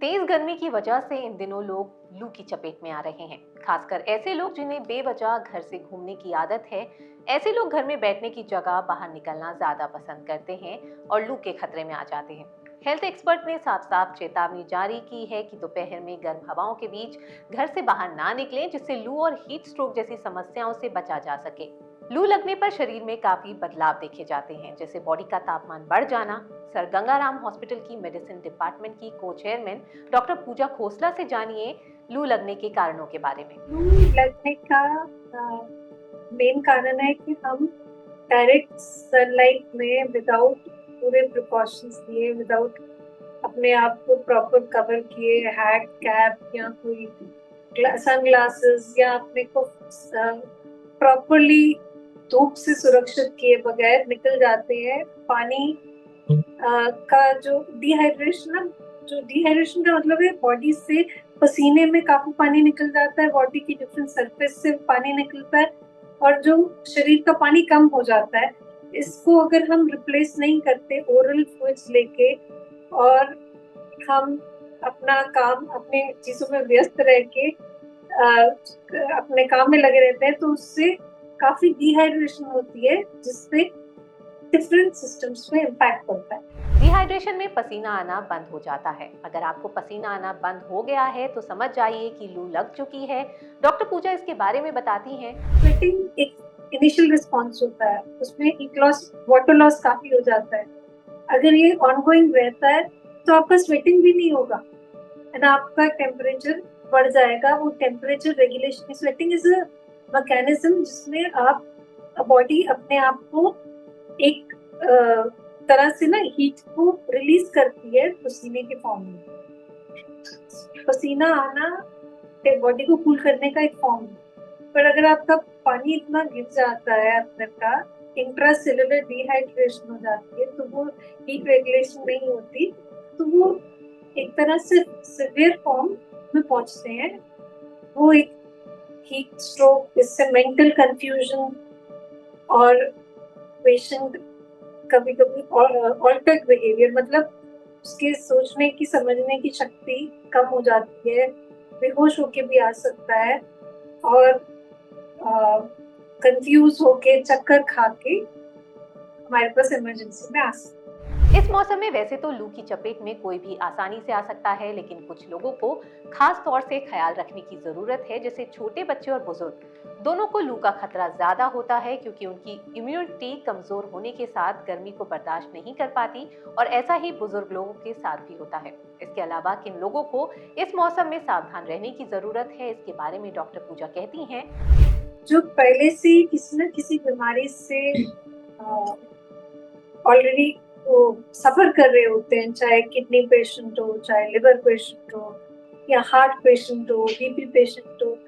तेज गर्मी की वजह से इन दिनों लोग लू की चपेट में आ रहे हैं। खासकर ऐसे लोग जिन्हें बेवजह घर से घूमने की आदत है। ऐसे लोग घर में बैठने की जगह बाहर निकलना ज्यादा पसंद करते हैं और लू के खतरे में आ जाते हैं। हेल्थ एक्सपर्ट ने साफ साफ चेतावनी जारी की है कि दोपहर में गर्म हवाओं के बीच घर से बाहर ना निकलें, जिससे लू और हीट स्ट्रोक जैसी समस्याओं से बचा जा सके। लू लगने पर शरीर में काफी बदलाव देखे जाते हैं, जैसे बॉडी का तापमान बढ़ जाना। सर गंगाराम हॉस्पिटल की मेडिसिन डिपार्टमेंट की को चेयरमैन डॉक्टर पूजा खोसला से जानिए लू लगने के कारणों के बारे में। लू लगने का मेन कारण है कि हम डायरेक्ट सनलाइट में विदाउट पूरे प्रिकॉशंस लिए, विदाउट अपने आप को प्रॉपर कवर किए, हैट, कैप या कोई सन ग्लासेस या अपने को प्रॉपरली धूप से सुरक्षित किए बगैर निकल जाते हैं। पानी का जो डिहाइड्रेशन का मतलब है बॉडी से पसीने में काफी पानी निकल जाता है, बॉडी की डिफरेंट सरफेस से पानी निकलता है और जो शरीर का पानी कम हो जाता है। इसको अगर हम रिप्लेस नहीं करते ओरल फ्लूइड्स लेके और हम अपना काम अपने चीजों में व्यस्त रह के अपने काम में लगे रहते हैं, तो उससे काफी डिहाइड्रेशन होती है, जिससे डिफरेंट सिस्टम्स में इम्पैक्ट पड़ता है। डिहाइड्रेशन में पसीना आना बंद हो जाता है। अगर आपको पसीना आना बंद हो गया है तो समझ जाइए कि लू लग चुकी है। डॉक्टर पूजा इसके बारे में बताती हैं। स्वेटिंग एक इनिशियल रिस्पॉन्स होता है, उसमें हीट लॉस, वाटर लॉस काफी हो जाता है। अगर ये ऑनगोइंग रहता है तो आपका स्वेटिंग भी नहीं होगा एंड आपका टेम्परेचर बढ़ जाएगा। वो temperature regulation, sweating is a mechanism जिसमें आप बॉडी अपने आप को एक तरह से ना हीट को रिलीज करती है पसीने के फॉर्म में। पसीना आना बॉडी को कूल करने का एक फॉर्म है। पर अगर आपका पानी इतना गिर जाता है अंदर का, इंट्रा सेलुलर डिहाइड्रेशन हो जाती है, तो वो हीट रेगुलेशन नहीं होती, तो वो एक तरह से सिवियर फॉर्म में पहुंचते हैं। वो एक हीट स्ट्रोक, इससे मेंटल कंफ्यूजन और पेशेंट कभी कभी ऑल्टर्ड बिहेवियर, मतलब उसके सोचने की समझने की शक्ति कम हो जाती है, बेहोश होके भी आ सकता है और कंफ्यूज होके चक्कर खा के हमारे पास इमरजेंसी में आ सकता है। इस मौसम में वैसे तो लू की चपेट में कोई भी आसानी से आ सकता है, लेकिन कुछ लोगों को खास तौर से ख्याल रखने की जरूरत है, जैसे छोटे बच्चे और बुजुर्ग। दोनों को लू का खतरा ज्यादा होता है, क्योंकि उनकी इम्यूनिटी कमजोर होने के साथ गर्मी को बर्दाश्त नहीं कर पाती, और ऐसा ही बुजुर्ग लोगों के साथ भी होता है। इसके अलावा किन लोगों को इस मौसम में सावधान रहने की जरूरत है, इसके बारे में डॉक्टर पूजा कहती हैं। जो पहले से किसी न किसी बीमारी से ऑलरेडी वो सफर कर रहे होते हैं, चाहे किडनी पेशेंट हो, चाहे लिवर पेशेंट हो, या हार्ट पेशेंट हो, बीपी पेशेंट हो,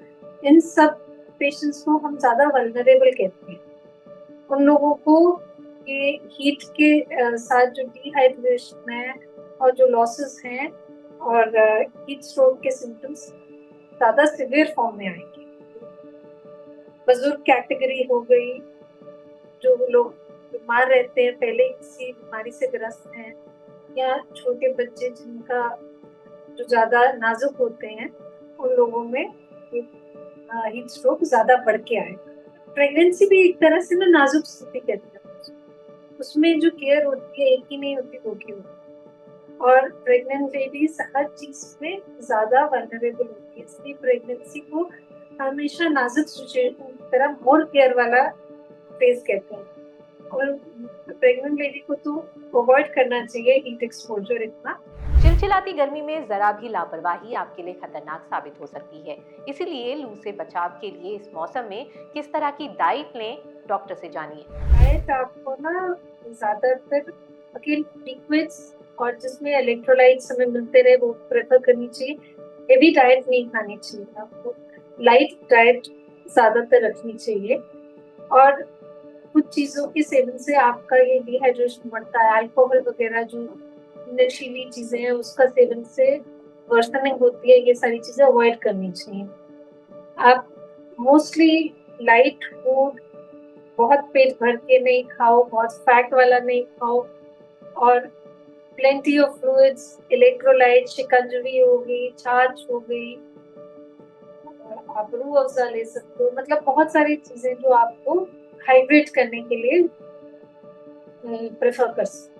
इन सब पेशेंट्स को हम ज्यादा वल्नरेबल कहते हैं। उन लोगों को ये हीट के साथ जो डिहाइड्रेशन है और जो लॉसेस हैं और हीट स्ट्रोक के सिम्टम्स ज्यादा सिवियर फॉर्म में आएंगे। बुजुर्ग कैटेगरी हो गई, जो लोग बीमार रहते हैं, पहले किसी बीमारी से ग्रस्त हैं, या छोटे बच्चे जिनका जो ज्यादा नाजुक होते हैं, उन लोगों में हीट स्ट्रोक ज्यादा बढ़ के आएगा। प्रेगनेंसी भी एक तरह से ना नाजुक स्थिति कहते हैं, उसमें जो केयर होती है एक ही नहीं होती, दो की होती है, और प्रेग्नेंट लेडीज हर चीज में ज्यादा वल्नरेबल होती है। इसलिए प्रेगनेंसी को हमेशा नाजुक सिचुएशन की तरह मोर केयर वाला फेज कहते हैं, और प्रेग्नेंट लेडी को तो अवॉइड करना चाहिए हीट एक्सपोजर इतना। चिलचिलाती गर्मी में जरा भी लापरवाही आपके लिए खतरनाक साबित हो सकती है। इसीलिए लू से बचाव के लिए इस मौसम में किस तरह की डाइट लें, डॉक्टर से जानिए। डाइट आपको ना ज्यादातर लिक्विड्स और जिसमें इलेक्ट्रोलाइट्स हमें मिलते रहे वो प्रेफर करनी चाहिए। हेवी डाइट नहीं खानी चाहिए, आपको लाइट डाइट ज्यादातर रखनी चाहिए। और कुछ चीजों के सेवन से आपका ये डिहाइड्रेशन बढ़ता है, अल्कोहल वगैरह जो नशीली चीजें हैं उसका सेवन से वर्सनिंग होती है, ये सारी चीजें अवॉइड करनी चाहिए। आप मोस्टली लाइट फूड, बहुत पेट भर के नहीं खाओ, बहुत फैट वाला नहीं खाओ, और plenty of fluids, electrolyte, shikanjvi हो गई, छाछ हो गई, आप रूह अफ़ज़ा ले सकते हो। मतलब बहुत सारी चीजें जो आपको हाइड्रेट करने के लिए प्रेफर कर सकते